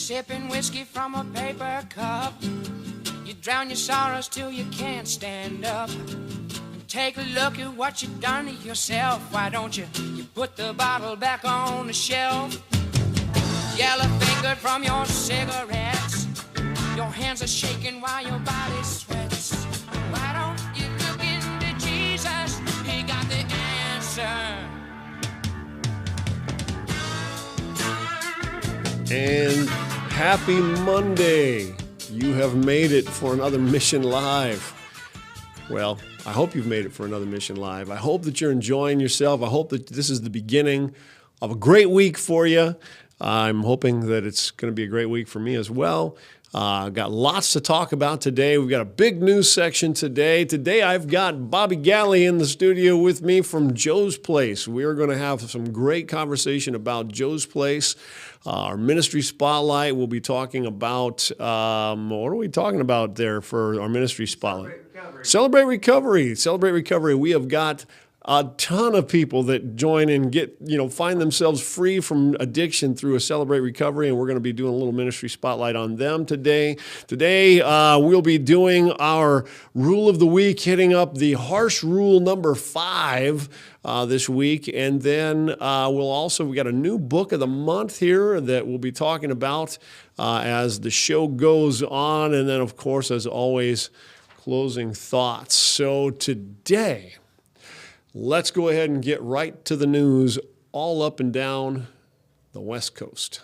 sipping whiskey from a paper cup. You drown your sorrows till you can't stand up. Take a look at what you've done to yourself. Why don't you put the bottle back on the shelf? Yellow fingered from your cigarettes. Your hands are shaking while your body sweats. Why don't you look into Jesus? He got the answer. And happy Monday. You have made it for another Mission Live. Well, I hope you've made it for another Mission Live. I hope that you're enjoying yourself. I hope that this is the beginning of a great week for you. I'm hoping that it's going to be a great week for me as well. Got lots to talk about today. We've got a big news section today. Today I've got Bobby Galli in the studio with me from Joe's Place. We are going to have some great conversation about Joe's Place. Our ministry spotlight, we'll be talking about, what are we talking about there for our ministry spotlight? Celebrate Recovery. Celebrate Recovery. We have got a ton of people that join and find themselves free from addiction through a Celebrate Recovery, and we're going to be doing a little ministry spotlight on them today. Today, we'll be doing our Rule of the Week, hitting up the harsh rule number 5 this week, and then we got a new book of the month here that we'll be talking about as the show goes on, and then, of course, as always, closing thoughts. So today, let's go ahead and get right to the news all up and down the West Coast.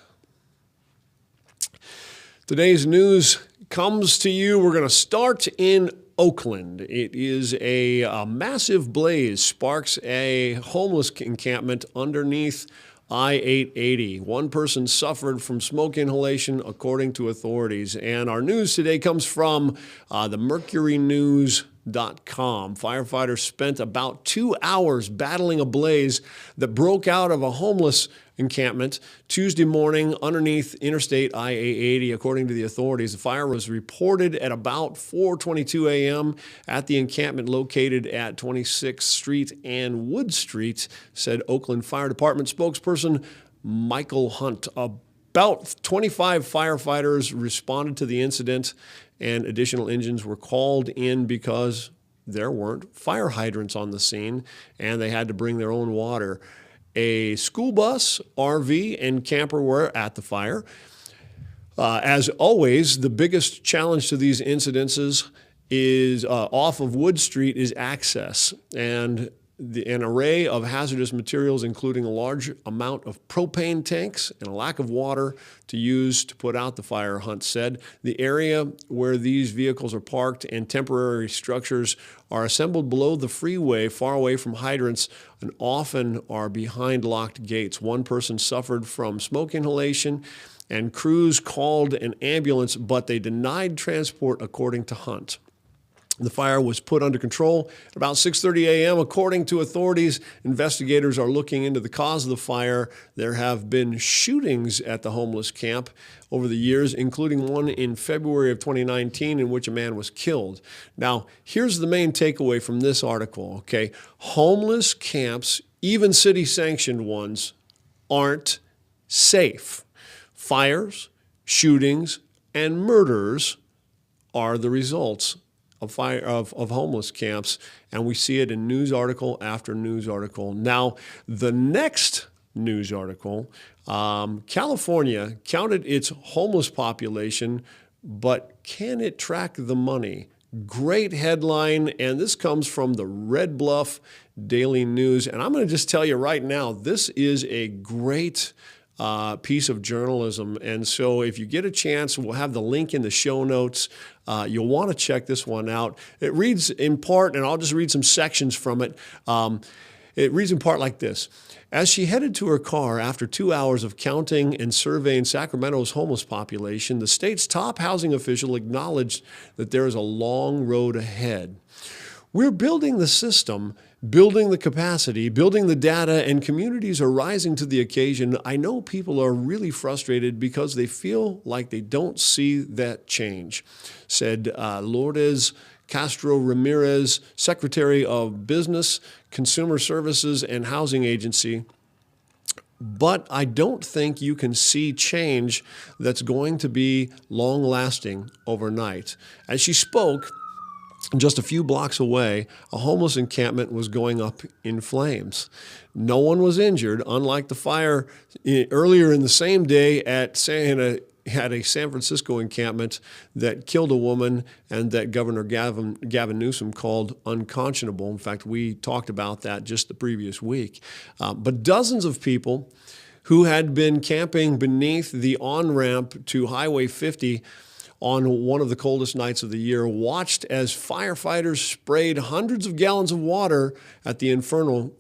Today's news comes to you. We're going to start in Oakland. It is a massive blaze sparks a homeless encampment underneath I-880. One person suffered from smoke inhalation, according to authorities. And our news today comes from the mercurynews.com. Firefighters spent about 2 hours battling a blaze that broke out of a homeless encampment Tuesday morning underneath Interstate I-880. According to the authorities, the fire was reported at about 4:22 a.m. at the encampment located at 26th Street and Wood Street, said Oakland Fire Department spokesperson Michael Hunt. About 25 firefighters responded to the incident, and additional engines were called in because there weren't fire hydrants on the scene, and they had to bring their own water. A school bus, RV, and camper were at the fire. As always, the biggest challenge to these incidences is off of Wood Street is access, and an array of hazardous materials, including a large amount of propane tanks and a lack of water to use to put out the fire, Hunt said. The area where these vehicles are parked and temporary structures are assembled below the freeway, far away from hydrants, and often are behind locked gates. One person suffered from smoke inhalation, and crews called an ambulance, but they denied transport, according to Hunt. The fire was put under control at about 6:30 a.m. According to authorities, investigators are looking into the cause of the fire. There have been shootings at the homeless camp over the years, including one in February of 2019 in which a man was killed. Now, here's the main takeaway from this article, okay? Homeless camps, even city-sanctioned ones, aren't safe. Fires, shootings, and murders are the results of homeless camps, and we see it in news article after news article. Now, the next news article, California counted its homeless population, but can it track the money? Great headline, and this comes from the Red Bluff Daily News, and I'm going to just tell you right now, this is a great piece of journalism. And so if you get a chance, we'll have the link in the show notes. You'll want to check this one out. It reads in part, and I'll just read some sections from it. It reads in part like this. As she headed to her car after 2 hours of counting and surveying Sacramento's homeless population, the state's top housing official acknowledged that there is a long road ahead. We're building the system, building the capacity, building the data, and communities are rising to the occasion. I know people are really frustrated because they feel like they don't see that change, said Lourdes Castro Ramirez, Secretary of Business, Consumer Services, and Housing Agency, but I don't think you can see change that's going to be long-lasting overnight. As she spoke, just a few blocks away, a homeless encampment was going up in flames. No one was injured, unlike the fire earlier in the same day at a San Francisco encampment that killed a woman and that Governor Gavin Newsom called unconscionable. In fact, we talked about that just the previous week. But dozens of people who had been camping beneath the on-ramp to Highway 50 on one of the coldest nights of the year watched as firefighters sprayed hundreds of gallons of water at the inferno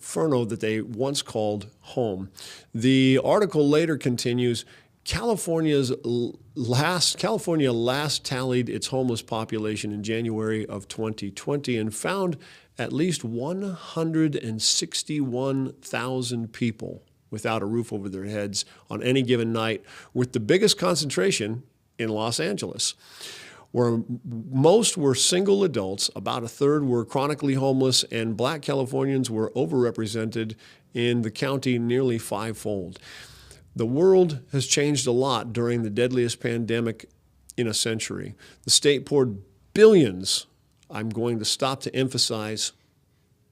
that they once called home. The article later continues, California last tallied its homeless population in January of 2020 and found at least 161,000 people without a roof over their heads on any given night, with the biggest concentration in Los Angeles, where most were single adults. About a third were chronically homeless, and Black Californians were overrepresented in the county nearly fivefold. The world has changed a lot during the deadliest pandemic in a century. The state poured billions, I'm going to stop to emphasize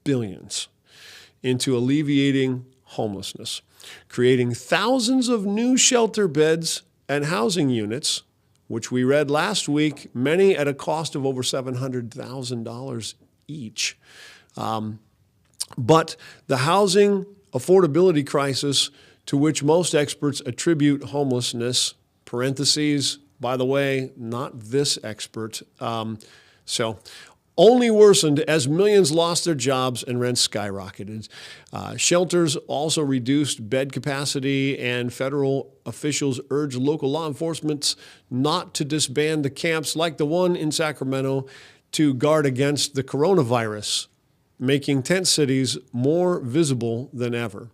billions, into alleviating homelessness, creating thousands of new shelter beds and housing units, which we read last week, many at a cost of over $700,000 each. But the housing affordability crisis to which most experts attribute homelessness, parentheses, by the way, not this expert, only worsened as millions lost their jobs and rents skyrocketed. Shelters also reduced bed capacity, and federal officials urged local law enforcement not to disband the camps like the one in Sacramento to guard against the coronavirus, making tent cities more visible than ever.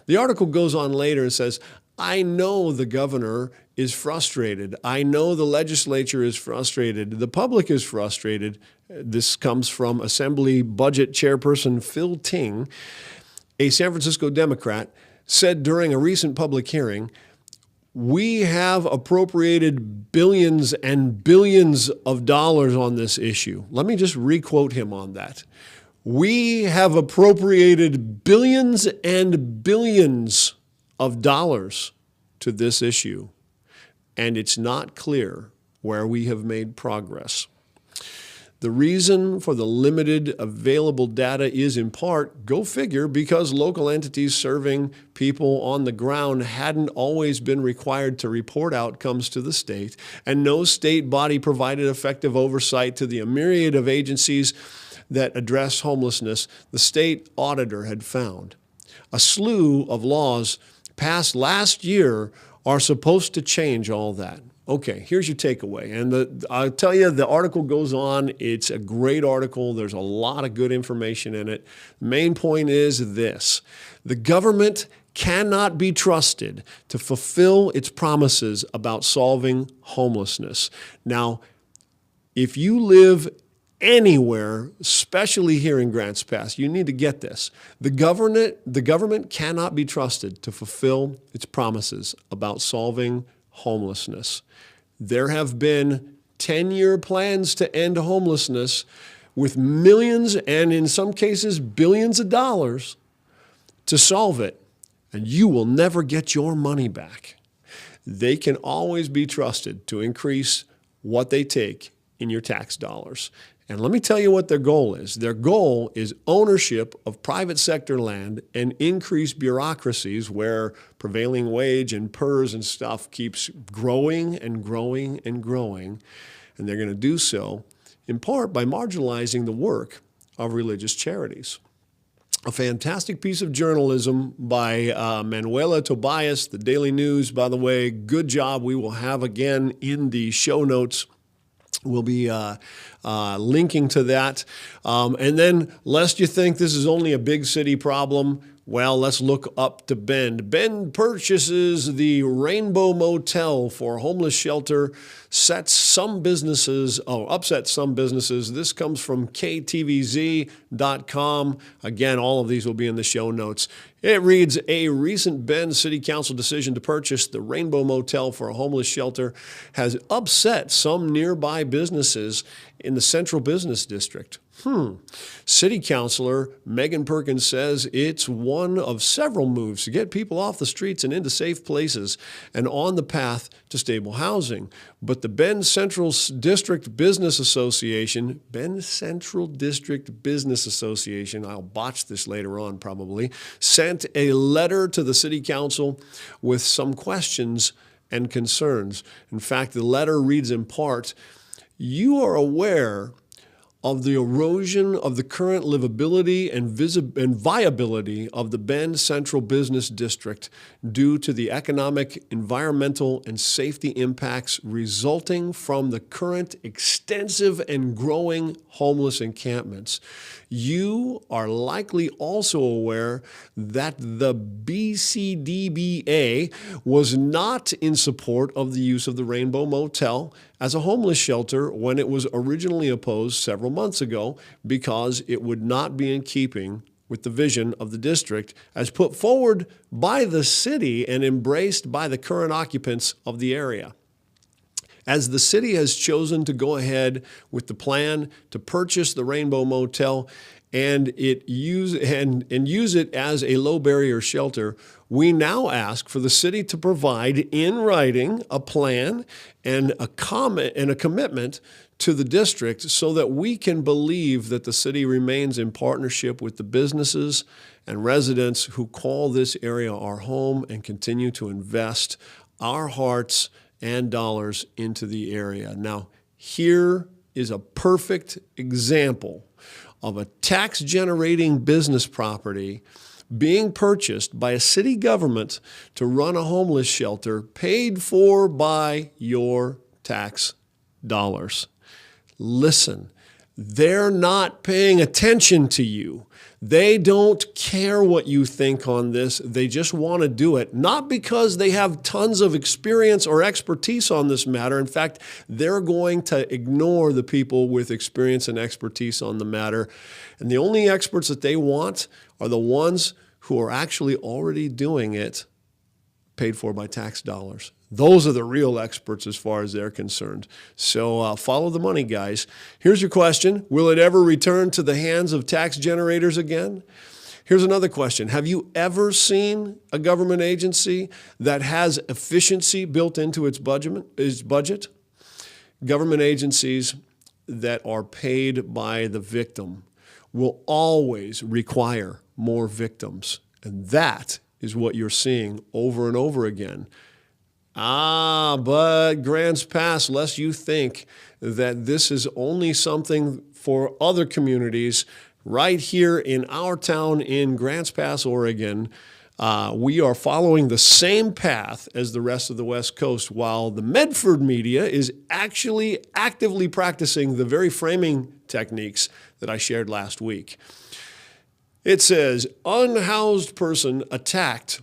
The article goes on later and says, I know the governor is frustrated. I know the legislature is frustrated. The public is frustrated. This comes from Assembly Budget Chairperson Phil Ting, a San Francisco Democrat, said during a recent public hearing, we have appropriated billions and billions of dollars on this issue. Let me just requote him on that. We have appropriated billions and billions of dollars to this issue, and it's not clear where we have made progress. The reason for the limited available data is in part, go figure, because local entities serving people on the ground hadn't always been required to report outcomes to the state, and no state body provided effective oversight to the myriad of agencies that address homelessness the state auditor had found. A slew of laws passed last year are supposed to change all that. Okay, here's your takeaway. And I'll tell you, the article goes on. It's a great article. There's a lot of good information in it. The main point is this. The government cannot be trusted to fulfill its promises about solving homelessness. Now, if you live anywhere, especially here in Grants Pass, you need to get this. The government cannot be trusted to fulfill its promises about solving homelessness. There have been 10-year plans to end homelessness with millions and in some cases billions of dollars to solve it, and you will never get your money back. They can always be trusted to increase what they take in your tax dollars. And let me tell you what their goal is. Their goal is ownership of private sector land and increased bureaucracies where prevailing wage and PERS and stuff keeps growing and growing and growing. And they're going to do so in part by marginalizing the work of religious charities. A fantastic piece of journalism by Manuela Tobias, the Daily News, by the way. Good job. We will have again in the show notes. We'll be linking to that. And then, lest you think this is only a big city problem, Well, let's look up to Bend. Bend purchases the Rainbow Motel for homeless shelter, upsets some businesses. This comes from KTVZ.com. Again, all of these will be in the show notes. It reads, a recent Bend City Council decision to purchase the Rainbow Motel for a homeless shelter has upset some nearby businesses in the Central Business District. City Councilor Megan Perkins says it's one of several moves to get people off the streets and into safe places and on the path to stable housing. But the Bend Central District Business Association, I'll botch this later on probably, sent a letter to the City Council with some questions and concerns. In fact, the letter reads in part, you are aware of the erosion of the current livability and viability of the Bend Central Business District due to the economic, environmental, and safety impacts resulting from the current extensive and growing homeless encampments. You are likely also aware that the BCDBA was not in support of the use of the Rainbow Motel as a homeless shelter when it was originally opposed several months ago because it would not be in keeping with the vision of the district as put forward by the city and embraced by the current occupants of the area. As the city has chosen to go ahead with the plan to purchase the Rainbow Motel and use it as a low barrier shelter, we now ask for the city to provide in writing a plan and a commitment to the district so that we can believe that the city remains in partnership with the businesses and residents who call this area our home and continue to invest our hearts and dollars into the area. Now, here is a perfect example of a tax-generating business property being purchased by a city government to run a homeless shelter paid for by your tax dollars. Listen, they're not paying attention to you. They don't care what you think on this. They just want to do it, not because they have tons of experience or expertise on this matter. In fact, they're going to ignore the people with experience and expertise on the matter. And the only experts that they want are the ones who are actually already doing it, paid for by tax dollars. Those are the real experts as far as they're concerned. So follow the money, guys. Here's your question. Will it ever return to the hands of tax generators again? Here's another question. Have you ever seen a government agency that has efficiency built into its budget? Government agencies that are paid by the victim will always require more victims. And that is what you're seeing over and over again. But Grants Pass, lest you think that this is only something for other communities, right here in our town in Grants Pass, Oregon, we are following the same path as the rest of the West Coast, while the Medford media is actually actively practicing the very framing techniques that I shared last week. It says, unhoused person attacked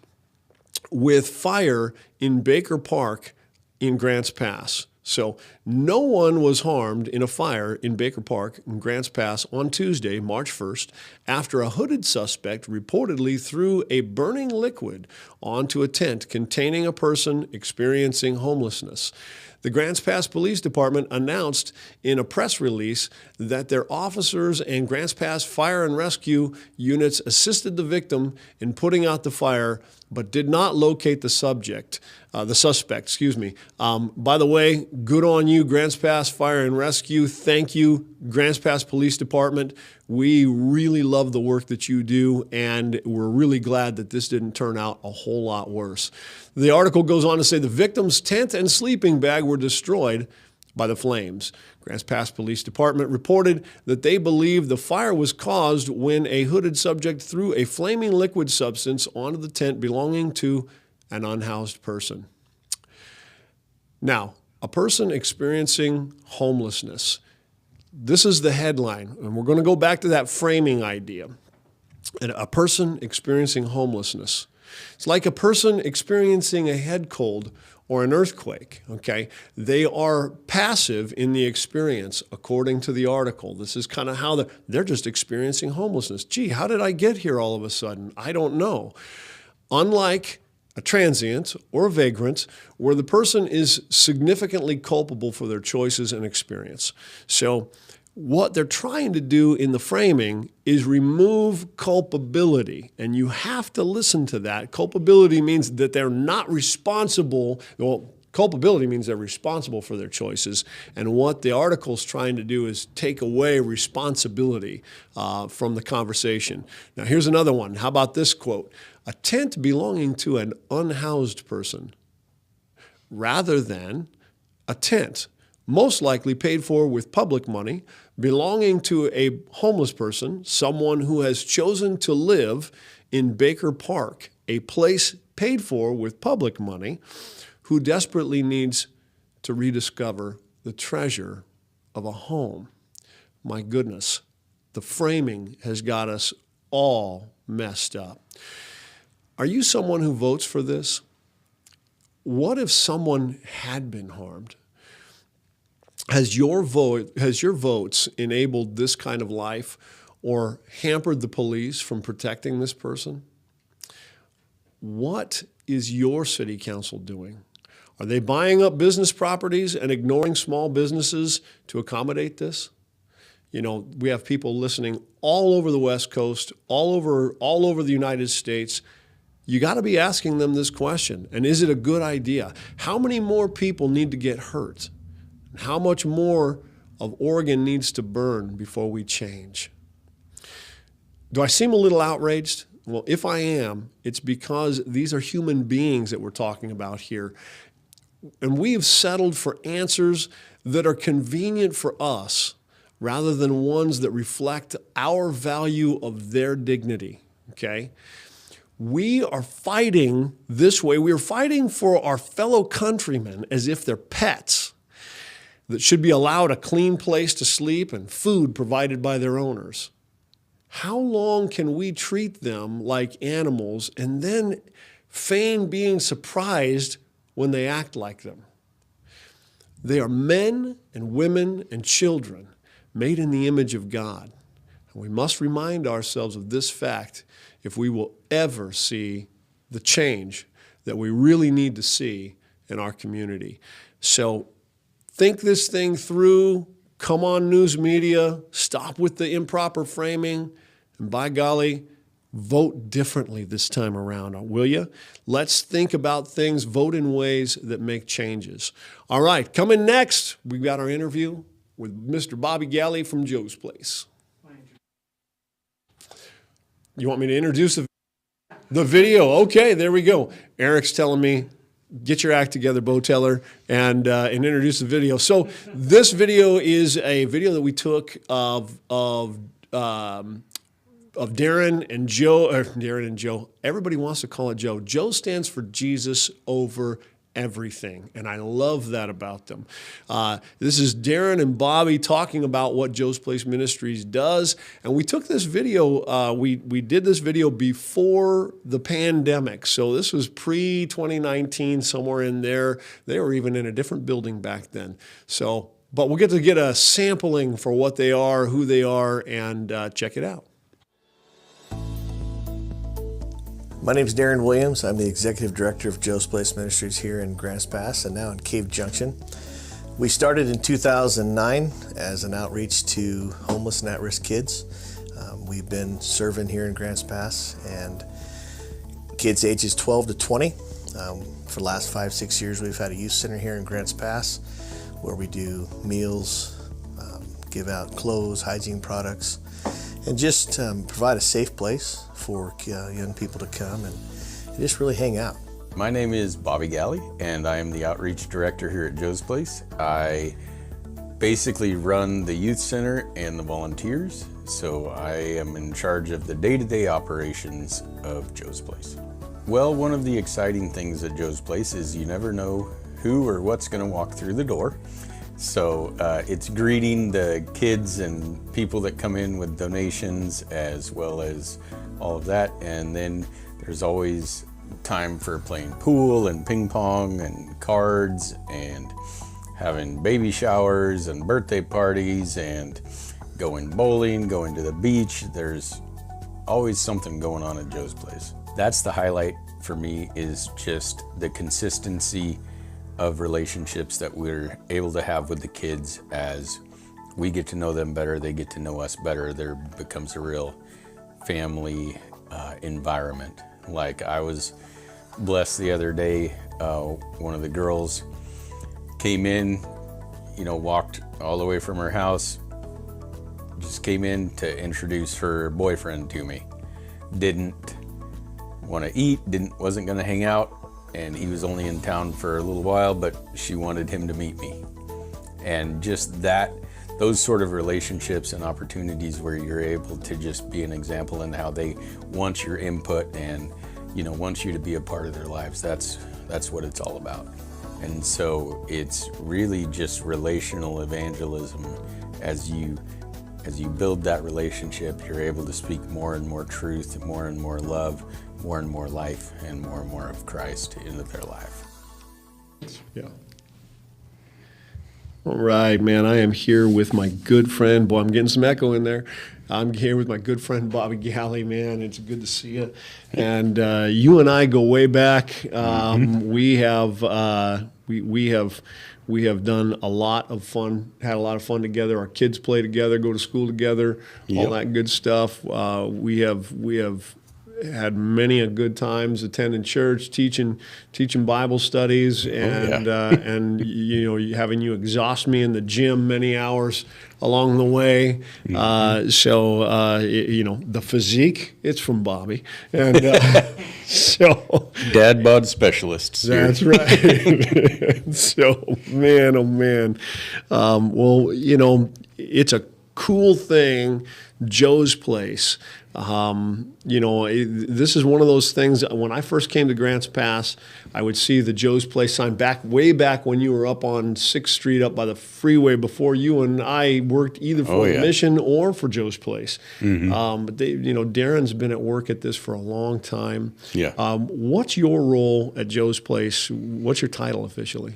with fire in Baker Park in Grants Pass. So no one was harmed in a fire in Baker Park in Grants Pass on Tuesday, March 1st, after a hooded suspect reportedly threw a burning liquid onto a tent containing a person experiencing homelessness. The Grants Pass Police Department announced in a press release that their officers and Grants Pass Fire and Rescue units assisted the victim in putting out the fire, but did not locate the suspect. By the way, good on you, Grants Pass Fire and Rescue. Thank you, Grants Pass Police Department. We really love the work that you do, and we're really glad that this didn't turn out a whole lot worse. The article goes on to say the victim's tent and sleeping bag were destroyed by the flames. Grants Pass Police Department reported that they believe the fire was caused when a hooded subject threw a flaming liquid substance onto the tent belonging to an unhoused person. Now, a person experiencing homelessness. This is the headline, and we're going to go back to that framing idea. And a person experiencing homelessness, it's like a person experiencing a head cold or an earthquake, okay? They are passive in the experience, according to the article. This is kind of how they're just experiencing homelessness. Gee, how did I get here all of a sudden? I don't know. Unlike a transient or a vagrant, where the person is significantly culpable for their choices and experience. So what they're trying to do in the framing is remove culpability, and you have to listen to that. Culpability means that they're not responsible. Well, culpability means they're responsible for their choices, and what the article's trying to do is take away responsibility from the conversation. Now, here's another one. How about this quote? A tent belonging to an unhoused person rather than a tent most likely paid for with public money, belonging to a homeless person, someone who has chosen to live in Baker Park, a place paid for with public money, who desperately needs to rediscover the treasure of a home. My goodness, the framing has got us all messed up. Are you someone who votes for this? What if someone had been harmed? Has your votes enabled this kind of life or hampered the police from protecting this person? What is your city council doing? Are they buying up business properties and ignoring small businesses to accommodate this? You know, we have people listening all over the West Coast, all over the United States. You got to be asking them this question. And is it a good idea? How many more people need to get hurt? How much more of Oregon needs to burn before we change? Do I seem a little outraged? Well, if I am, it's because these are human beings that we're talking about here. And we've settled for answers that are convenient for us rather than ones that reflect our value of their dignity, okay? We are fighting this way. We are fighting for our fellow countrymen as if they're pets that should be allowed a clean place to sleep and food provided by their owners. How long can we treat them like animals and then feign being surprised when they act like them? They are men and women and children made in the image of God. And we must remind ourselves of this fact if we will ever see the change that we really need to see in our community. So think this thing through. Come on, news media. Stop with the improper framing. And by golly, vote differently this time around, will you? Let's think about things, vote in ways that make changes. All right, coming next, we've got our interview with Mr. Bobby Galli from Joe's Place. You want me to introduce the video? Okay, there we go. Eric's telling me, get your act together, Bo Teller, and introduce the video. So this video is a video that we took of Darren and Joe. Everybody wants to call it Joe. Joe stands for Jesus over everything, and I love that about them. This is Darren and Bobby talking about what Joe's Place Ministries does, and we took this video, we did this video before the pandemic, so this was pre-2019, somewhere in there. They were even in a different building back then. So, but we'll get to get a sampling for what they are, who they are, and check it out. My name is Darren Williams. I'm the Executive Director of Joe's Place Ministries here in Grants Pass and now in Cave Junction. We started in 2009 as an outreach to homeless and at-risk kids. We've been serving here in Grants Pass and kids ages 12 to 20. For the last 5-6 years, we've had a youth center here in Grants Pass where we do meals, give out clothes, hygiene products, and just provide a safe place for young people to come and just really hang out. My name is Bobby Galli, and I am the Outreach Director here at Joe's Place. I basically run the youth center and the volunteers, so I am in charge of the day-to-day operations of Joe's Place. Well, one of the exciting things at Joe's Place is you never know who or what's going to walk through the door. So it's greeting the kids and people that come in with donations, as well as all of that. And then there's always time for playing pool and ping pong and cards and having baby showers and birthday parties and going bowling, going to the beach. There's always something going on at Joe's Place. That's the highlight for me, is just the consistency of relationships that we're able to have with the kids. As we get to know them better, they get to know us better. There becomes a real family environment. Like, I was blessed the other day, one of the girls came in, walked all the way from her house, just came in to introduce her boyfriend to me. Didn't want to eat, wasn't going to hang out, and he was only in town for a little while, but she wanted him to meet me. And just those sort of relationships and opportunities where you're able to just be an example in how they want your input and want you to be a part of their lives. That's what it's all about. And so it's really just relational evangelism. As you build that relationship, you're able to speak more and more truth, more and more love, more and more life, and more of Christ into their life. Yeah. All right, man. I am here with my good friend. Boy, I'm getting some echo in there. I'm here with my good friend Bobby Galli, man. It's good to see you. And you and I go way back. We have done a lot of fun, had a lot of fun together. Our kids play together, go to school together, all that good stuff. We have had many a good times attending church, teaching Bible studies, and having you exhaust me in the gym many hours along the way. The physique, it's from Bobby, and so dad bod specialists. That's right. So, man, oh man. It's a cool thing, Joe's Place. This is one of those things. When I first came to Grants Pass, I would see the Joe's Place sign way back when you were up on 6th Street, up by the freeway, before you and I worked either for the Mission or for Joe's Place. But Darren's been at work at this for a long time. Yeah. What's your role at Joe's Place? What's your title officially?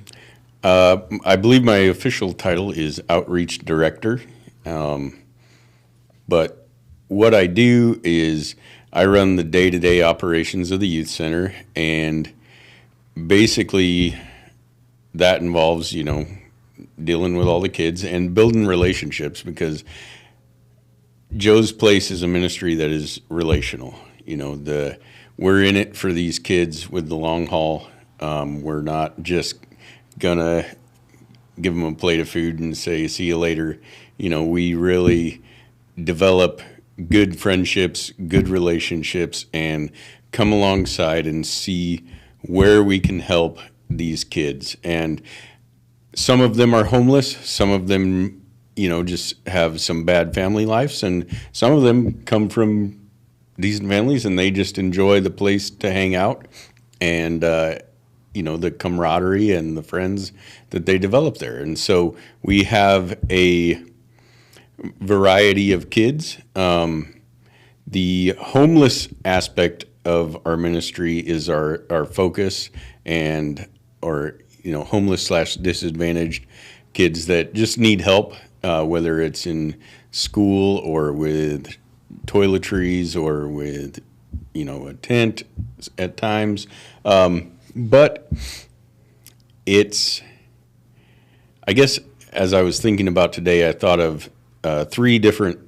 I believe my official title is Outreach Director. But what I do is I run the day-to-day operations of the youth center, and basically that involves, dealing with all the kids and building relationships, because Joe's Place is a ministry that is relational. We're in it for these kids with the long haul. We're not just gonna give them a plate of food and say, see you later. We really develop good friendships, good relationships, and come alongside and see where we can help these kids. And some of them are homeless, some of them, just have some bad family lives, and some of them come from decent families and they just enjoy the place to hang out and, the camaraderie and the friends that they develop there. And so we have a variety of kids. The homeless aspect of our ministry is our focus, and homeless/disadvantaged kids that just need help, whether it's in school or with toiletries or with a tent at times. But it's, I guess, as I was thinking about today, I thought of 3 different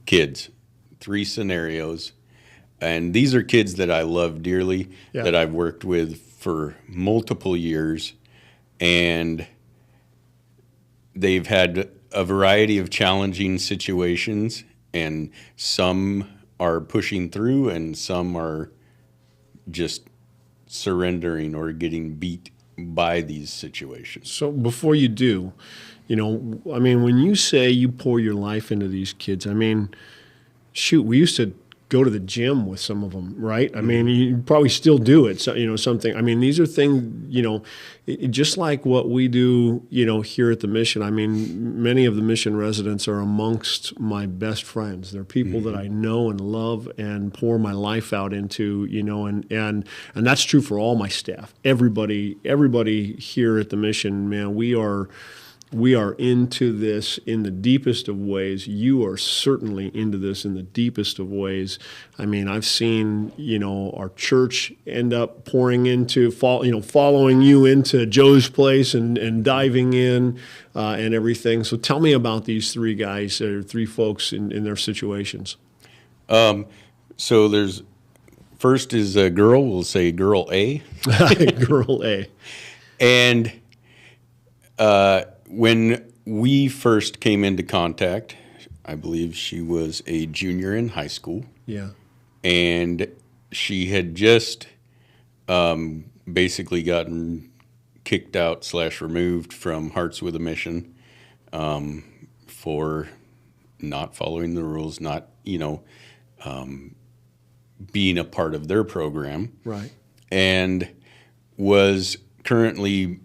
kids, 3 scenarios. And these are kids that I love dearly, that I've worked with for multiple years. And they've had a variety of challenging situations, and some are pushing through and some are just surrendering or getting beat by these situations. So before you do, when you say you pour your life into these kids, we used to go to the gym with some of them, right? I mean, you probably still do it. So, something. I mean, these are things, just like what we do, here at the mission. I mean, many of the mission residents are amongst my best friends. They're people that I know and love and pour my life out into, and that's true for all my staff. Everybody here at the mission, man, we are into this in the deepest of ways. You are certainly into this in the deepest of ways. I mean, I've seen, our church end up pouring into, following you into Joe's Place and diving in and everything. So tell me about these three guys, or three folks in their situations. So there's, first is a girl, we'll say girl A. Girl A. And when we first came into contact, I believe she was a junior in high school. Yeah. And she had just basically gotten kicked out / removed from Hearts with a Mission for not following the rules, not, being a part of their program. Right. And was currently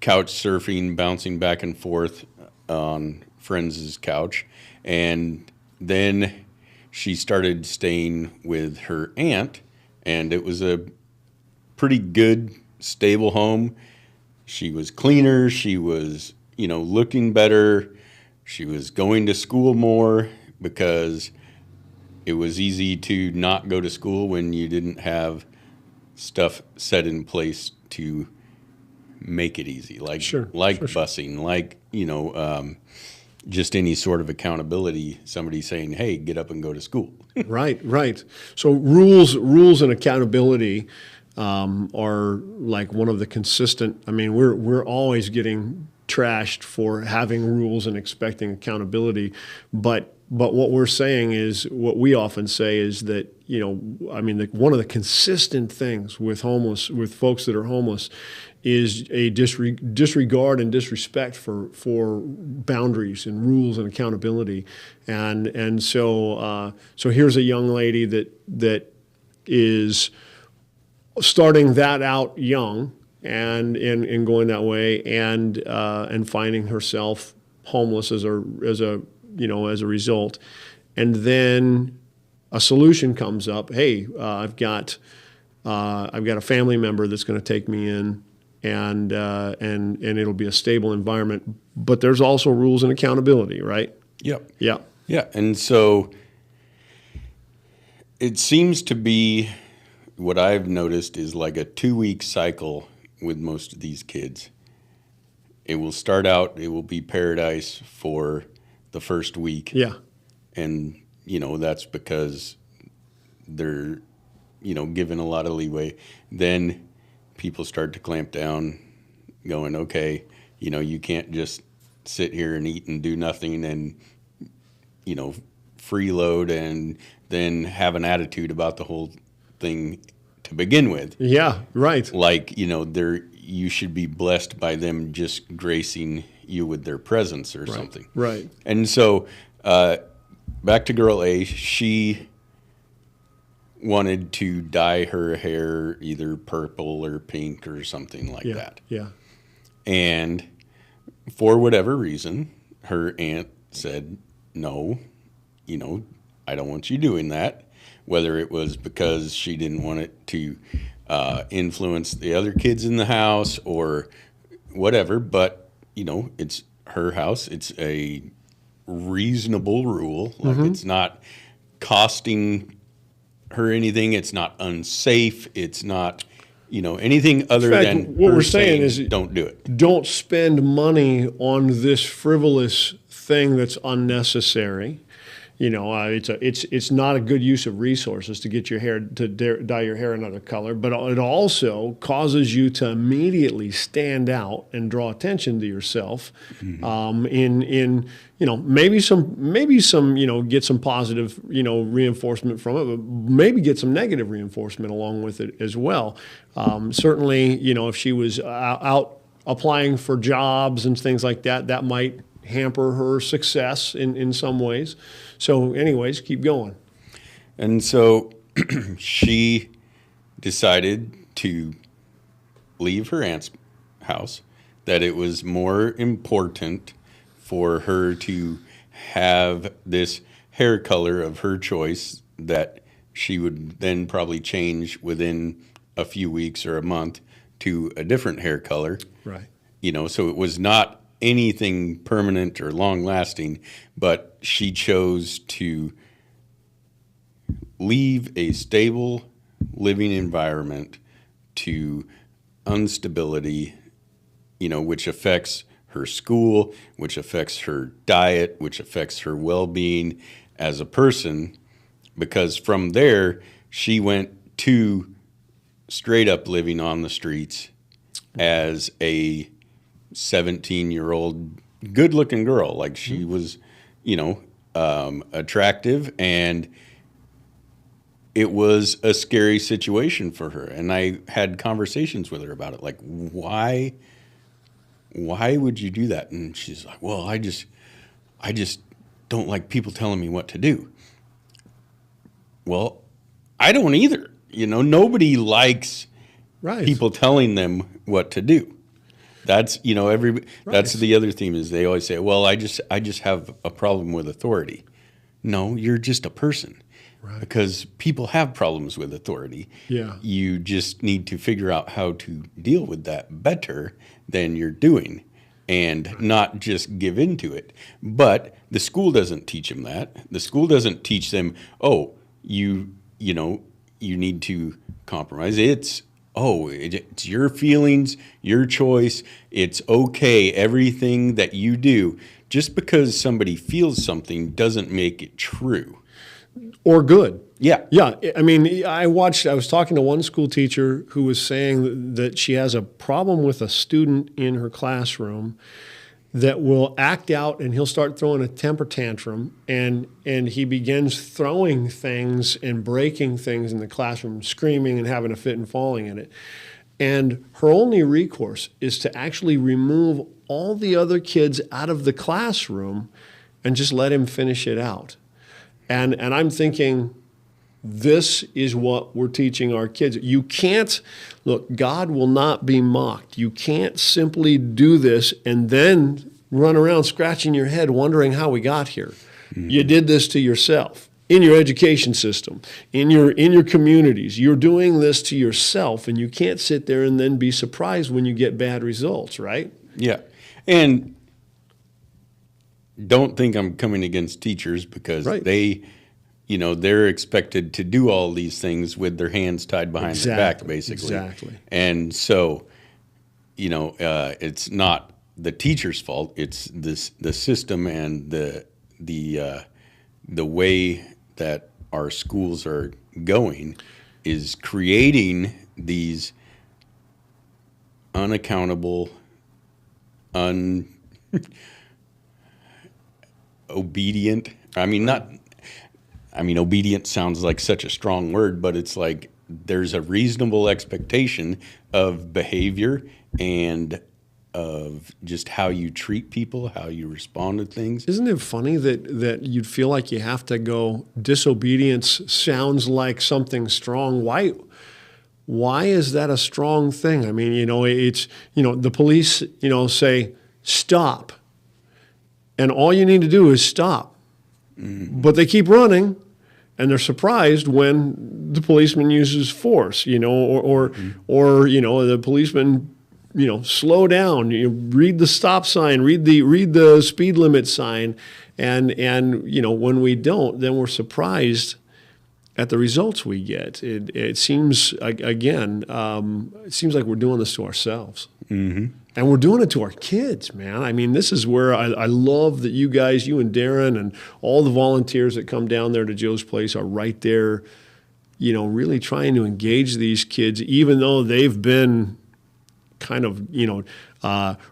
couch surfing, bouncing back and forth on friends' couch. And then she started staying with her aunt, and it was a pretty good, stable home. She was cleaner. She was, looking better. She was going to school more because it was easy to not go to school when you didn't have stuff set in place to make it easy, like busing, like just any sort of accountability. Somebody saying, "Hey, get up and go to school." Right. So rules and accountability are like one of the consistent. I mean, we're always getting trashed for having rules and expecting accountability, but what we're saying is, what we often say is that, one of the consistent things with folks that are homeless is a disregard and disrespect for boundaries and rules and accountability. And so here's a young lady that is starting that out young and going that way and finding herself homeless as a result. And then a solution comes up. Hey, I've got a family member that's going to take me in, and it'll be a stable environment. But there's also rules and accountability, right? Yep. Yeah. Yeah. And so it seems to be, what I've noticed is like a 2-week cycle with most of these kids. It will start out, it will be paradise for the first week. Yeah. And, that's because they're, given a lot of leeway. Then people start to clamp down, going, okay, you can't just sit here and eat and do nothing and, freeload and then have an attitude about the whole thing to begin with. Yeah, right. Like, you should be blessed by them just gracing you with their presence or something. Right. And so back to girl A, she wanted to dye her hair either purple or pink or something like that. Yeah. And for whatever reason, her aunt said, no, I don't want you doing that. Whether it was because she didn't want it to influence the other kids in the house or whatever, but, it's her house. It's a reasonable rule. Like, it's not costing her anything. It's not unsafe. It's not, anything other than what her we're saying is, don't do it. Don't spend money on this frivolous thing that's unnecessary. It's not a good use of resources to get your hair dye your hair another color, but it also causes you to immediately stand out and draw attention to yourself. In maybe some get some positive reinforcement from it, but maybe get some negative reinforcement along with it as well. Certainly, if she was out applying for jobs and things like that, that might hamper her success in some ways. So anyways, keep going. And so she decided to leave her aunt's house, that it was more important for her to have this hair color of her choice that she would then probably change within a few weeks or a month to a different hair color. Right. So it was not anything permanent or long lasting, but she chose to leave a stable living environment to instability, which affects her school, which affects her diet, which affects her well-being as a person, because from there she went to straight up living on the streets as a 17-year-old good-looking girl. Like, she was, attractive, and it was a scary situation for her. And I had conversations with her about it, like, why would you do that? And she's like, well, I just don't like people telling me what to do. Well, I don't either. Nobody likes people telling them what to do. That's, that's the other theme, is they always say, well, I just have a problem with authority. No, you're just a person. Right. Because people have problems with authority. Yeah. You just need to figure out how to deal with that better than you're doing, and not just give into it. But the school doesn't teach them that. The school doesn't teach them, oh, you need to compromise. It's your feelings, your choice. It's okay. Everything that you do, just because somebody feels something doesn't make it true. Or good. Yeah. Yeah. I mean, I was talking to one school teacher who was saying that she has a problem with a student in her classroom that will act out, and he'll start throwing a temper tantrum, and he begins throwing things and breaking things in the classroom, screaming and having a fit and falling in it. And her only recourse is to actually remove all the other kids out of the classroom and just let him finish it out. And I'm thinking, this is what we're teaching our kids. You can't, look, God will not be mocked. You can't simply do this and then run around scratching your head wondering how we got here. Mm-hmm. You did this to yourself, in your education system, in your communities. You're doing this to yourself, and you can't sit there and then be surprised when you get bad results, right? Yeah. And don't think I'm coming against teachers, because they, they're expected to do all these things with their hands tied behind their back, basically. Exactly. And so, it's not the teacher's fault. It's the system and the way that our schools are going is creating these unaccountable, obedient. Obedient sounds like such a strong word, but it's like there's a reasonable expectation of behavior and of just how you treat people, how you respond to things. Isn't it funny that you'd feel like you have to go, disobedience sounds like something strong. Why is that a strong thing? I mean, it's, the police, say, stop. And all you need to do is stop. Mm-hmm. But they keep running, and they're surprised when the policeman uses force, or the policeman, slow down. You read the stop sign, read the speed limit sign, and when we don't, then we're surprised at the results we get. It seems, again, it seems like we're doing this to ourselves. Mm-hmm. And we're doing it to our kids, man. I mean, this is where I love that you guys, you and Darren and all the volunteers that come down there to Joe's Place are right there, really trying to engage these kids, even though they've been kind of,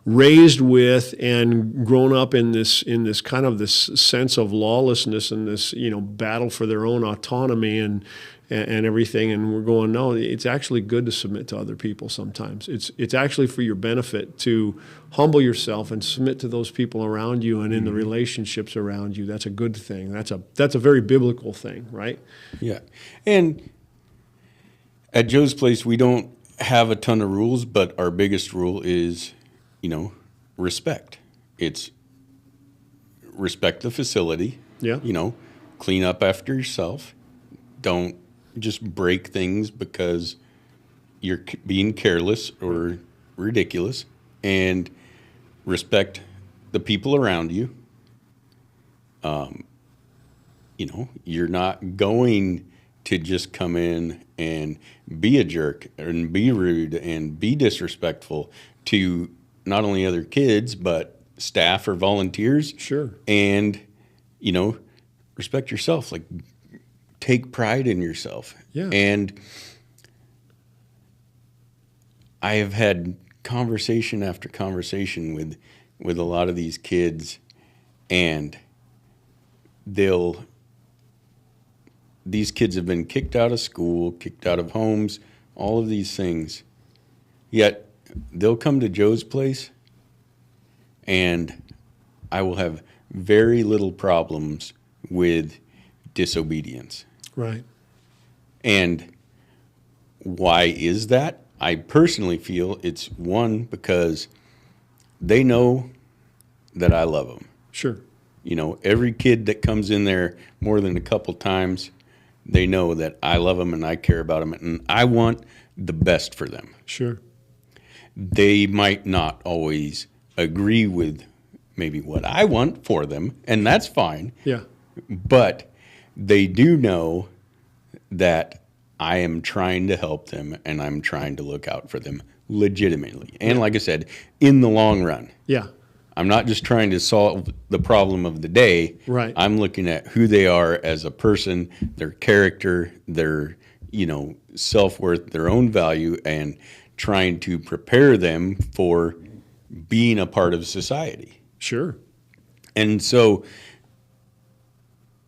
raised with and grown up in this kind of this sense of lawlessness and this, battle for their own autonomy and and everything. And we're going, no, it's actually good to submit to other people sometimes. It's actually for your benefit to humble yourself and submit to those people around you and in the relationships around you. That's a good thing. That's a very biblical thing, right? Yeah. And at Joe's Place, we don't have a ton of rules, but our biggest rule is, respect. It's respect the facility. Yeah. Clean up after yourself. Don't just break things because you're being careless or ridiculous, and respect the people around you. You're not going to just come in and be a jerk and be rude and be disrespectful to not only other kids, but staff or volunteers. Sure. And, respect yourself. Like, take pride in yourself. Yeah. And I have had conversation after conversation with a lot of these kids, and these kids have been kicked out of school, kicked out of homes, all of these things. Yet they'll come to Joe's Place, and I will have very little problems with disobedience. Right. And why is that? I personally feel it's one, because they know that I love them. Sure. Every kid that comes in there more than a couple times, they know that I love them and I care about them and I want the best for them. Sure. They might not always agree with maybe what I want for them, and that's fine. Yeah. But they do know that I am trying to help them and I'm trying to look out for them legitimately. And like I said, in the long run. Yeah. I'm not just trying to solve the problem of the day. Right. I'm looking at who they are as a person, their character, their, self-worth, their own value, and trying to prepare them for being a part of society. Sure. And so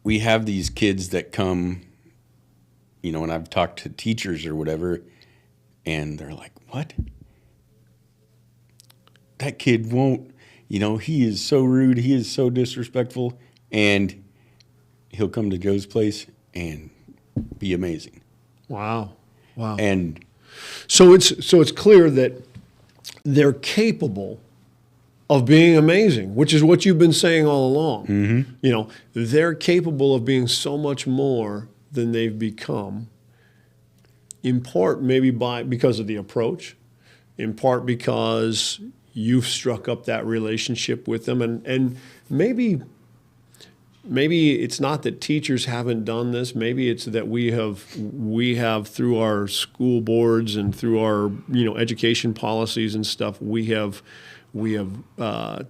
we have these kids that come, and I've talked to teachers or whatever, and they're like, what? That kid won't, he is so rude, he is so disrespectful, and he'll come to Joe's Place and be amazing. Wow. And So it's clear that they're capable of being amazing, which is what you've been saying all along. Mm-hmm. They're capable of being so much more than they've become, in part maybe because of the approach, in part because you've struck up that relationship with them, and maybe it's not that teachers haven't done this. Maybe it's that we have through our school boards and through our education policies and stuff, we have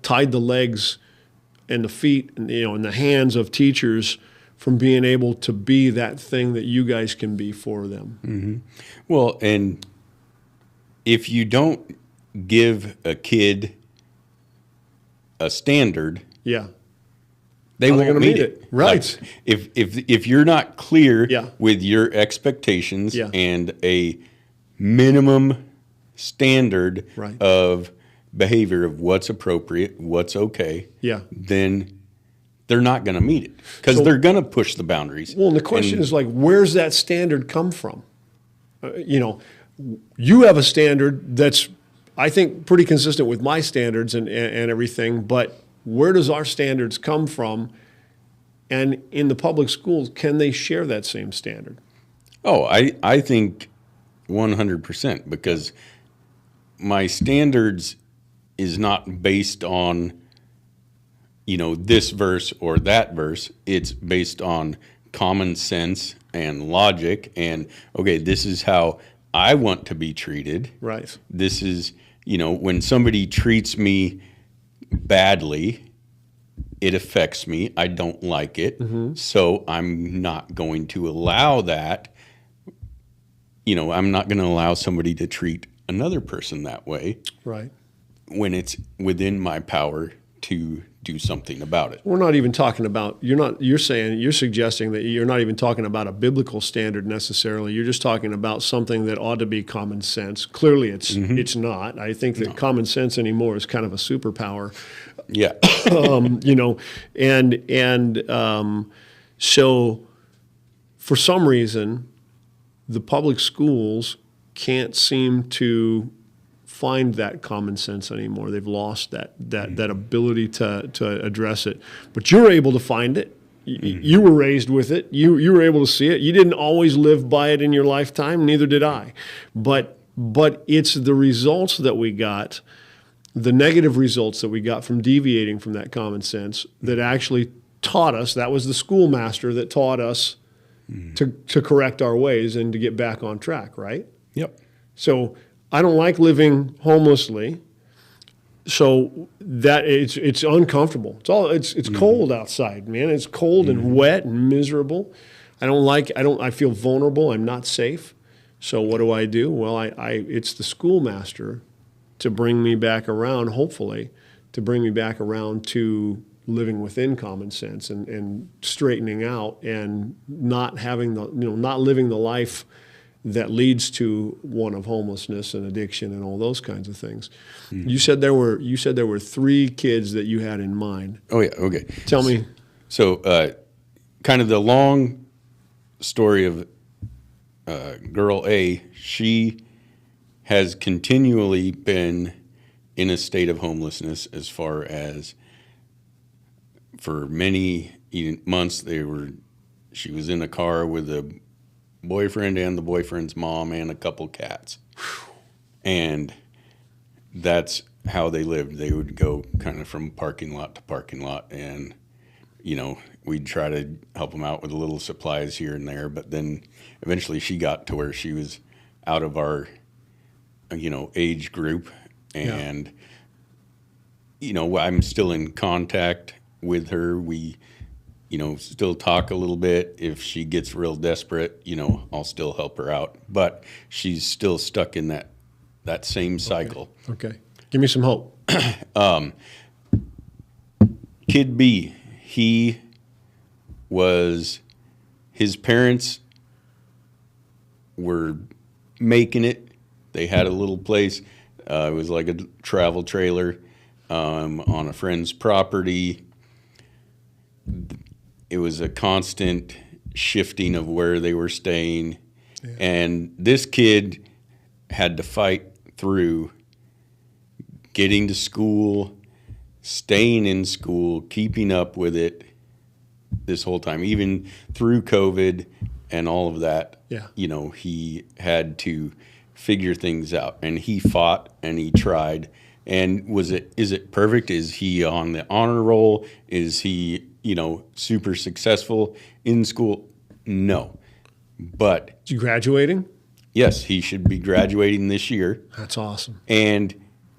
tied the legs and the feet and and the hands of teachers from being able to be that thing that you guys can be for them. Mm-hmm. Well, and if you don't give a kid a standard, they won't meet it. Right. Like, if you're not clear Yeah. with your expectations Yeah. and a minimum standard Right. of behavior of what's appropriate, what's okay, then they're not going to meet it because they're going to push the boundaries. Well, and the question is where's that standard come from? You have a standard that's, I think, pretty consistent with my standards and everything, but where does our standards come from? And in the public schools, can they share that same standard? Oh, I think 100%, because my standards is not based on, this verse or that verse. It's based on common sense and logic and, okay, this is how I want to be treated. Right. This is, when somebody treats me badly, it affects me. I don't like it. Mm-hmm. So I'm not going to allow that. I'm not going to allow somebody to treat another person that way. Right. When it's within my power to do something about it. We're not even talking about, you're suggesting that you're not even talking about a biblical standard necessarily. You're just talking about something that ought to be common sense. Clearly it's not. I think that common sense anymore is kind of a superpower. Yeah. So for some reason, the public schools can't seem to find that common sense anymore. They've lost that ability to address it. But you're able to find it. You were raised with it. You were able to see it. You didn't always live by it in your lifetime. Neither did I. But it's the results that we got, the negative results that we got from deviating from that common sense that actually taught us. That was the schoolmaster that taught us to correct our ways and to get back on track, right? Yep. So I don't like living homelessly. So that it's uncomfortable. It's cold outside, man. It's cold and wet and miserable. I feel vulnerable. I'm not safe. So what do? Well, it's the schoolmaster to bring me back around, hopefully, to bring me back around to living within common sense and straightening out and not living the life that leads to one of homelessness and addiction and all those kinds of things. You said there were 3 kids that you had in mind. Oh yeah, okay. Tell me. So kind of the long story of girl A, she has continually been in a state of homelessness as far as for many months she was in a car with a boyfriend and the boyfriend's mom and a couple cats. And that's how they lived. They would go kind of from parking lot to parking lot, and we'd try to help them out with a little supplies here and there, but then eventually she got to where she was out of our age group, and I'm still in contact with her. We still talk a little bit. If she gets real desperate, I'll still help her out. But she's still stuck in that same cycle. Okay. Give me some hope. Kid B, his parents were making it. They had a little place. It was like a travel trailer on a friend's property. It was a constant shifting of where they were staying. Yeah. And this kid had to fight through getting to school, staying in school, keeping up with it this whole time, even through COVID and all of that. Yeah. He had to figure things out, and he fought and he tried. And is it perfect? Is he on the honor roll? Is he super successful in school? No. But is he graduating? Yes, he should be graduating this year. That's awesome. And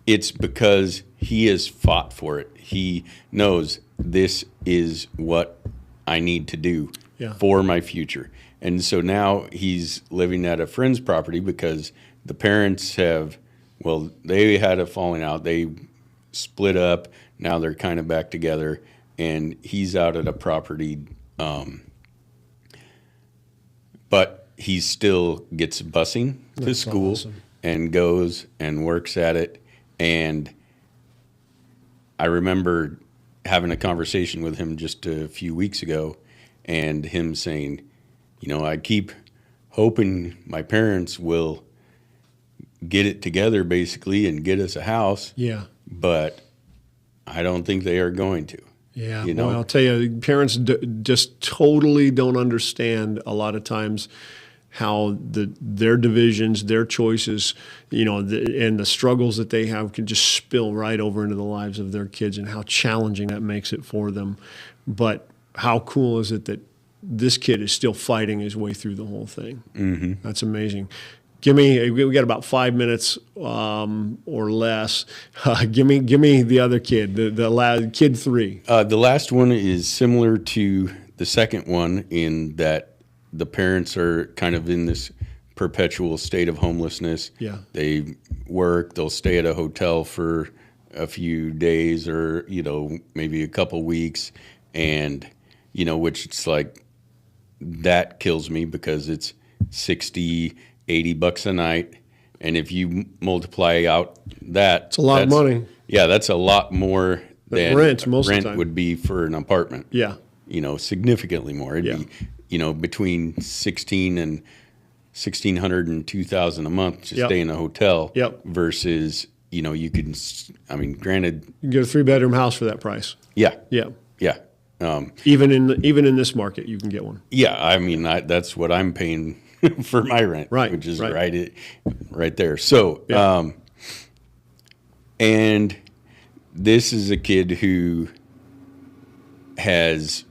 it's because he has fought for it. He knows this is what I need to do for my future. And so now he's living at a friend's property because the parents they had a falling out. They split up. Now they're kind of back together. And he's out at a property, but he still gets busing to school. Awesome. And goes and works at it. And I remember having a conversation with him just a few weeks ago, and him saying, I keep hoping my parents will get it together basically and get us a house. Yeah. But I don't think they are going to. Yeah, well, I'll tell you, parents just totally don't understand a lot of times how their divisions, their choices, and the struggles that they have can just spill right over into the lives of their kids, and how challenging that makes it for them. But how cool is it that this kid is still fighting his way through the whole thing? Mm-hmm. That's amazing. We got about 5 minutes or less. Give me the other kid, the kid 3. The last one is similar to the second one in that the parents are kind of in this perpetual state of homelessness. Yeah. They work, they'll stay at a hotel for a few days or, maybe a couple weeks, and, which it's like, that kills me because it's $60-$80 a night. And if you multiply out that, it's a lot of money. Yeah, that's a lot more than rent most of the time would be for an apartment. Yeah. Significantly more. It'd be, between $1,600 and $2,000 a month to stay in a hotel. Yep. Versus, you can, granted, You can get a 3-bedroom house for that price. Yeah. Yeah. Yeah. Even in this market, you can get one. Yeah. That's what I'm paying for my rent. Right. Which is right there. So, yeah. And this is a kid who has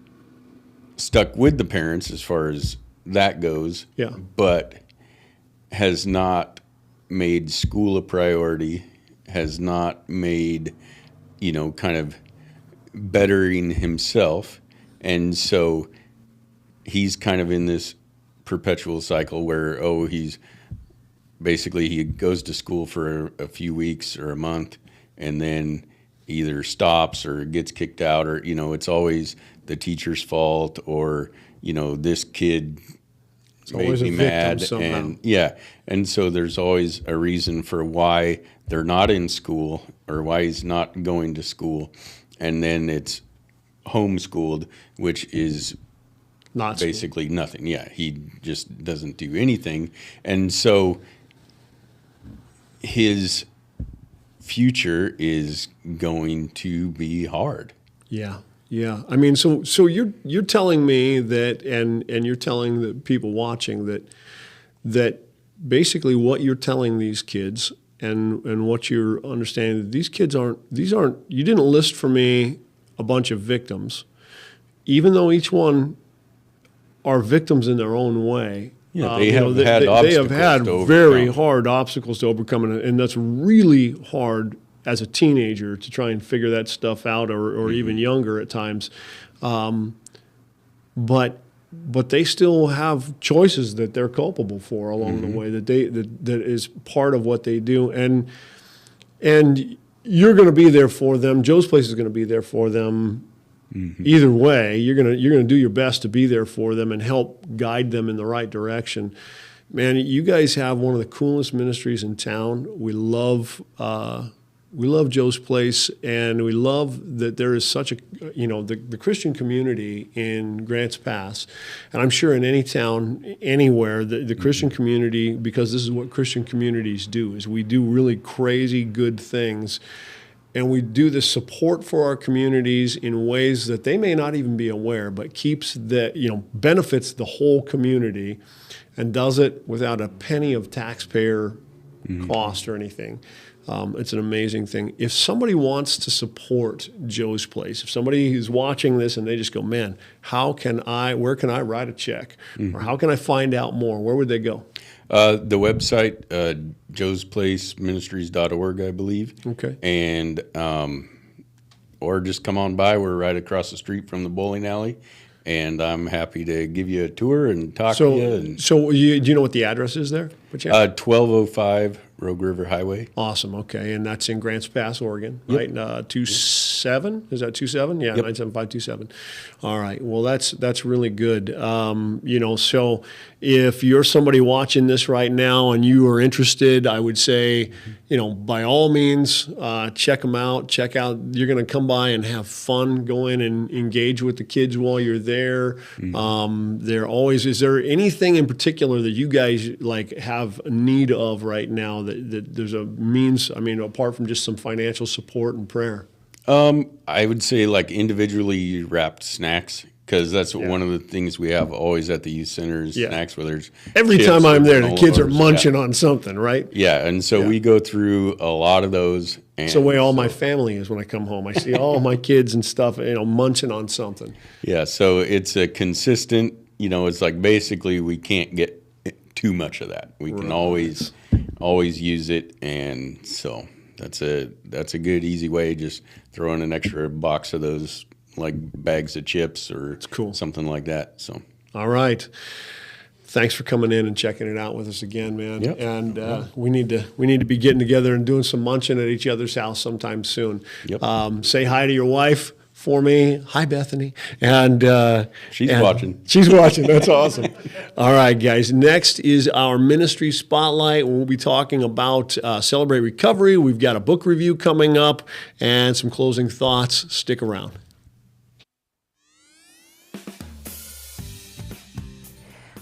stuck with the parents as far as that goes. Yeah. But has not made school a priority, has not made, kind of bettering himself. And so he's kind of in this perpetual cycle where, he goes to school for a few weeks or a month and then either stops or gets kicked out, or, it's always the teacher's fault, or, this kid made me mad. And so there's always a reason for why they're not in school or why he's not going to school. And then it's homeschooled, which is not basically nothing. Yeah, he just doesn't do anything. And so his future is going to be hard. Yeah. Yeah. So you're telling me that, and you're telling the people watching that basically what you're telling these kids and what you're understanding, that these kids you didn't list for me a bunch of victims, even though each one are victims in their own way. Yeah, they have had very hard obstacles to overcome, and that's really hard as a teenager to try and figure that stuff out, or even younger at times. But they still have choices that they're culpable for along the way, that is part of what they do. And you're going to be there for them. Joe's Place is going to be there for them. Either way, you're gonna do your best to be there for them and help guide them in the right direction. Man, you guys have one of the coolest ministries in town. We love Joe's Place, and we love that there is such the Christian community in Grants Pass, and I'm sure in any town anywhere, the Christian community, because this is what Christian communities do, is we do really crazy good things. And we do the support for our communities in ways that they may not even be aware, but benefits the whole community, and does it without a penny of taxpayer cost or anything. It's an amazing thing. If somebody wants to support Joe's Place, if somebody is watching this and they just go, man, where can I write a check? Or how can I find out more? Where would they go? The website, joesplaceministries.org, I believe. Okay. And or just come on by. We're right across the street from the bowling alley, and I'm happy to give you a tour and talk to you. Do you know what the address is there? 1205 Rogue River Highway. Awesome. Okay, and that's in Grants Pass, Oregon, right? 27? Is that 27? Yeah, 97527. All right. Well, that's really good. So if you're somebody watching this right now and you are interested, I would say, by all means, check them out. Check out. You're going to come by and have fun. Go in and engage with the kids while you're there. Is there anything in particular that you guys have need of right now that there's a means, apart from just some financial support and prayer? I would say individually wrapped snacks, because that's one of the things we have always at the youth center is snacks, where there's every time I'm there, the kids are munching on something, right? Yeah, and so we go through a lot of those. It's the way all my family is when I come home. I see all my kids and stuff, munching on something. Yeah, so it's a consistent, it's basically we can't get too much of that. We can always use it, and so that's a good easy way. Just throw in an extra box of those bags of chips or something like that. So all right. thanks for coming in and checking it out with us again, man. Yep. And we need to be getting together and doing some munching at each other's house sometime soon. Yep. Say hi to your wife for me. Hi, Bethany. And She's watching. She's watching. That's awesome. All right, guys. Next is our ministry spotlight. We'll be talking about Celebrate Recovery. We've got a book review coming up and some closing thoughts. Stick around.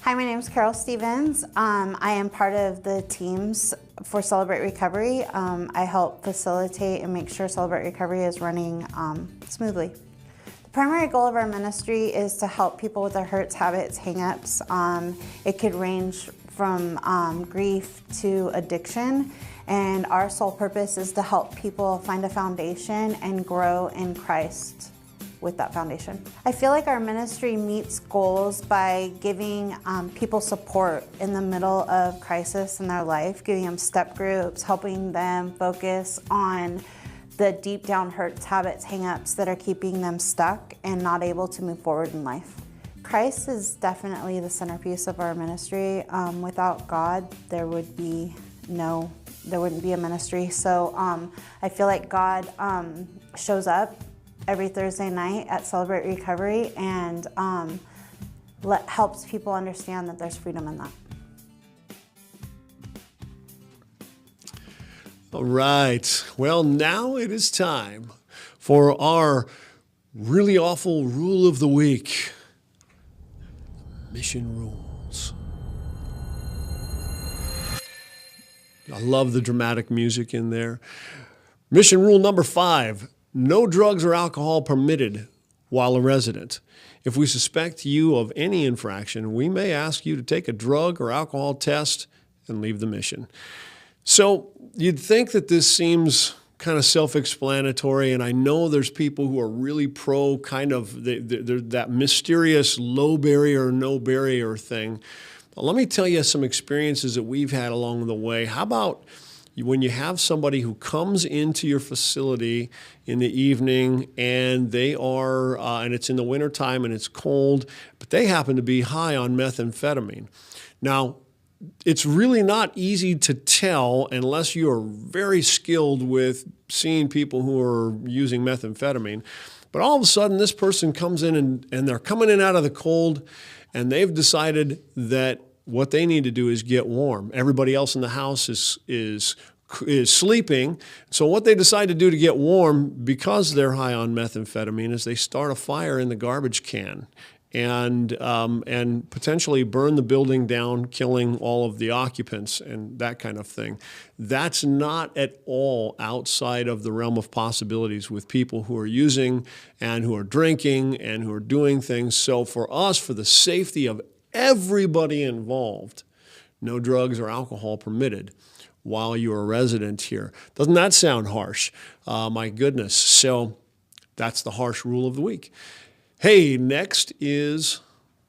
Hi, my name is Carol Stevens. I am part of the teams for Celebrate Recovery. I help facilitate and make sure Celebrate Recovery is running smoothly. The primary goal of our ministry is to help people with their hurts, habits, hang-ups. It could range from grief to addiction, and our sole purpose is to help people find a foundation and grow in Christ with that foundation. I feel like our ministry meets goals by giving people support in the middle of crisis in their life, giving them step groups, helping them focus on the deep down hurts, habits, hang-ups that are keeping them stuck and not able to move forward in life. Christ is definitely the centerpiece of our ministry. Without God, there wouldn't be a ministry. So I feel like God shows up every Thursday night at Celebrate Recovery and helps people understand that there's freedom in that. All right. Well, now it is time for our really awful rule of the week. Mission rules. I love the dramatic music in there. Mission rule number 5. No drugs or alcohol permitted while a resident. If we suspect you of any infraction, we may ask you to take a drug or alcohol test and leave the mission. So you'd think that this seems kind of self-explanatory, and I know there's people who are really pro kind of that mysterious low barrier, no barrier thing. But let me tell you some experiences that we've had along the way. How about when you have somebody who comes into your facility in the evening and they are, and it's in the wintertime and it's cold, but they happen to be high on methamphetamine. Now, it's really not easy to tell unless you're very skilled with seeing people who are using methamphetamine. But all of a sudden, this person comes in and they're coming in out of the cold, and they've decided that what they need to do is get warm. Everybody else in the house is sleeping. So what they decide to do to get warm, because they're high on methamphetamine, is they start a fire in the garbage can and potentially burn the building down, killing all of the occupants and that kind of thing. That's not at all outside of the realm of possibilities with people who are using and who are drinking and who are doing things. So for us, for the safety of everybody involved, no drugs or alcohol permitted while you're a resident here. Doesn't that sound harsh? My goodness. So that's the harsh rule of the week. Hey, next is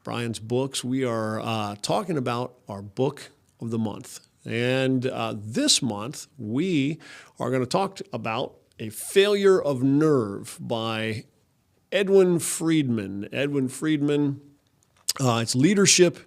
Brian's books. We are talking about our book of the month. And this month, we are going to talk about A Failure of Nerve by Edwin Friedman. Edwin Friedman, it's leadership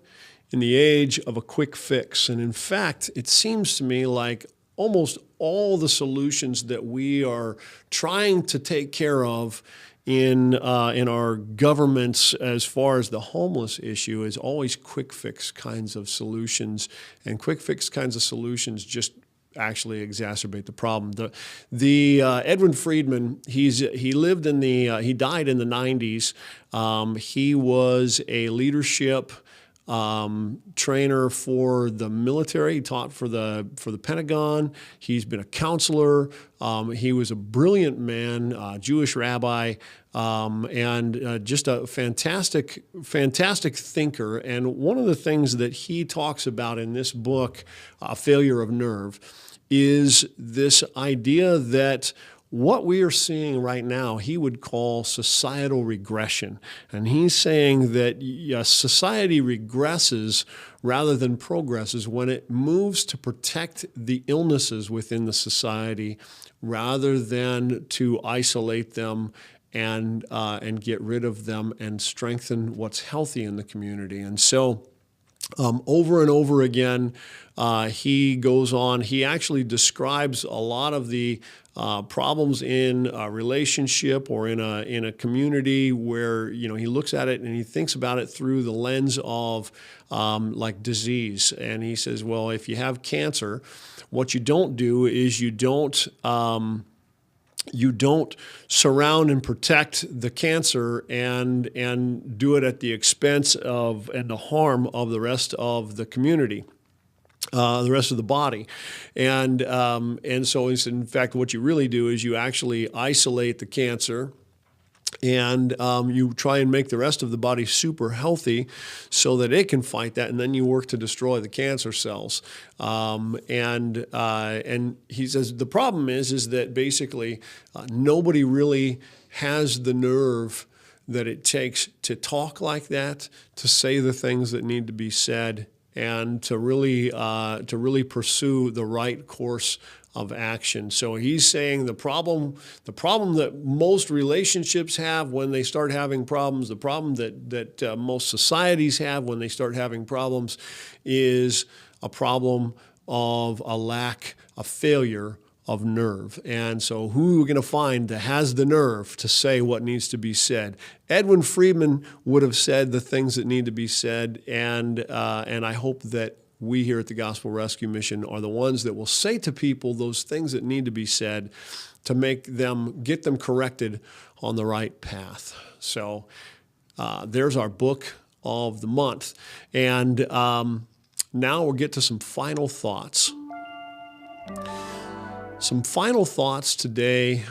in the age of a quick fix. And in fact, it seems to me like almost all the solutions that we are trying to take care of in our governments as far as the homeless issue is always quick fix kinds of solutions, and quick fix kinds of solutions just actually exacerbate the problem. The Edwin Friedman, he died in the 90s. He was a leadership trainer for the military. He taught for the Pentagon. He's been a counselor. He was a brilliant man, Jewish rabbi, and just a fantastic thinker. And one of the things that he talks about in this book, A Failure of Nerve, is this idea that what we are seeing right now, he would call societal regression. And he's saying that society regresses rather than progresses when it moves to protect the illnesses within the society rather than to isolate them and get rid of them and strengthen what's healthy in the community. And so Over and over again, he goes on. He actually describes a lot of the problems in a relationship or in a community where he looks at it and he thinks about it through the lens of like disease. And he says, well, if you have cancer, what you don't do is you don't surround and protect the cancer and do it at the expense of and the harm of the rest of the community, the rest of the body. And so he said, in fact, what you really do is you actually isolate the cancer, and you try and make the rest of the body super healthy so that it can fight that, and then you work to destroy the cancer cells. And he says the problem is that basically nobody really has the nerve that it takes to talk like that, to say the things that need to be said, and to really pursue the right course of action. So he's saying the problem that most relationships have when they start having problems, the problem that most societies have when they start having problems, is a problem of a failure of nerve. And so who are we going to find that has the nerve to say what needs to be said? Edwin Friedman would have said the things that need to be said, and I hope that we here at the Gospel Rescue Mission are the ones that will say to people those things that need to be said to get them corrected on the right path. So there's our book of the month. And now we'll get to some final thoughts. Some final thoughts today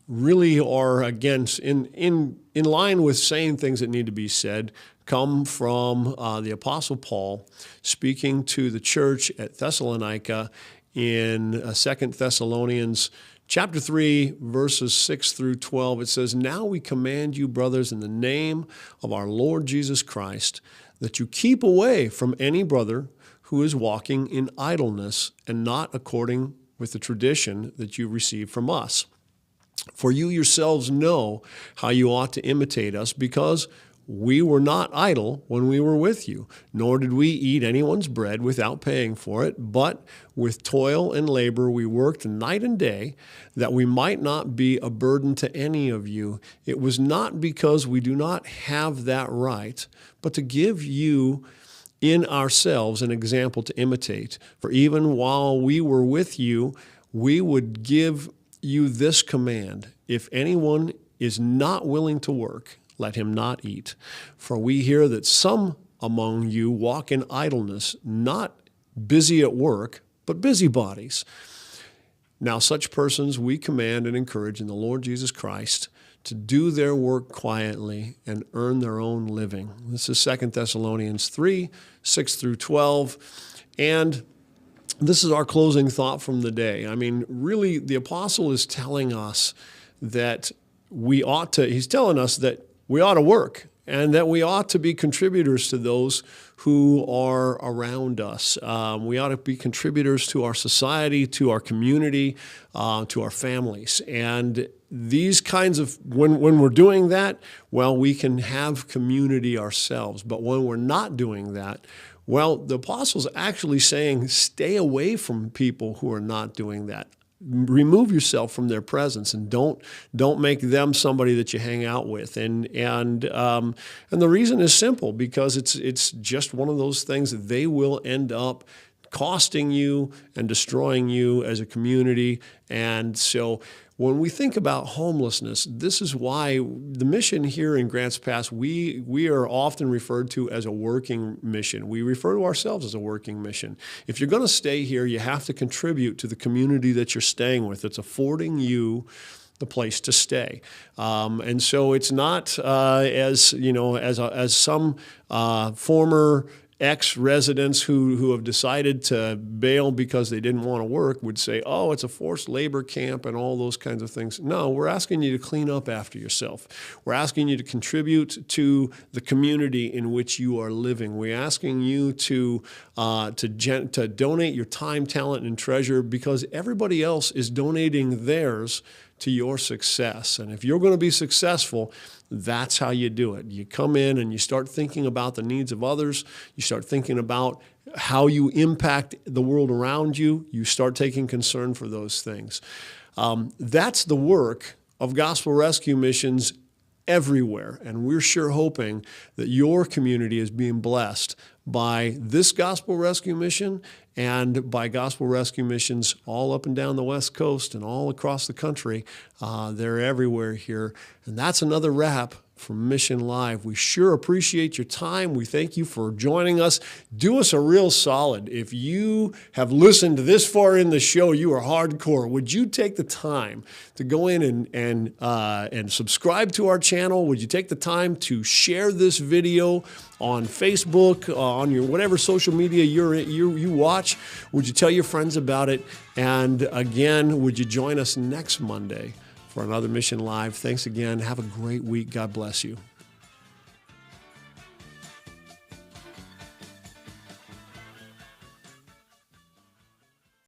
really are, again, in line with saying things that need to be said, come from the Apostle Paul speaking to the church at Thessalonica in 2 Thessalonians chapter 3, verses 6 through 12. It says, "Now we command you, brothers, in the name of our Lord Jesus Christ, that you keep away from any brother who is walking in idleness and not according with the tradition that you received from us. For you yourselves know how you ought to imitate us, because we were not idle when we were with you, nor did we eat anyone's bread without paying for it, but with toil and labor we worked night and day, that we might not be a burden to any of you. It was not because we do not have that right, but to give you in ourselves an example to imitate. For even while we were with you, we would give you this command: if anyone is not willing to work, let him not eat. For we hear that some among you walk in idleness, not busy at work, but busybodies. Now such persons we command and encourage in the Lord Jesus Christ to do their work quietly and earn their own living." This is 2 Thessalonians 3, 6 through 12. And this is our closing thought from the day. I mean, really, the apostle is telling us that he's telling us that we ought to work, and that we ought to be contributors to those who are around us. We ought to be contributors to our society, to our community, to our families. And these kinds of, when we're doing that, well, we can have community ourselves. But when we're not doing that, well, the apostle's actually saying, stay away from people who are not doing that. Remove yourself from their presence, and don't make them somebody that you hang out with. And the reason is simple, because it's just one of those things that they will end up costing you and destroying you as a community. And so when we think about homelessness, this is why the mission here in Grants Pass, we are often referred to as a working mission. We refer to ourselves as a working mission. If you're going to stay here, you have to contribute to the community that you're staying with. It's affording you the place to stay. And so it's not as some former ex-residents who have decided to bail because they didn't want to work would say, oh, it's a forced labor camp and all those kinds of things. No, we're asking you to clean up after yourself. We're asking you to contribute to the community in which you are living. We're asking you to donate your time, talent, and treasure, because everybody else is donating theirs to your success. And if you're going to be successful, that's how you do it. You come in and you start thinking about the needs of others. You start thinking about how you impact the world around you. You start taking concern for those things. That's the work of Gospel Rescue Missions everywhere. And we're sure hoping that your community is being blessed by this Gospel Rescue Mission and by Gospel Rescue Missions all up and down the West Coast and all across the country. They're everywhere here. And that's another wrap from Mission Live. We sure appreciate your time. We thank you for joining us. Do us a real solid. If you have listened this far in the show, you are hardcore. Would you take the time to go in and subscribe to our channel? Would you take the time to share this video on Facebook, on your whatever social media you watch? Would you tell your friends about it? And again, would you join us next Monday for another Mission Live? Thanks again. Have a great week. God bless you.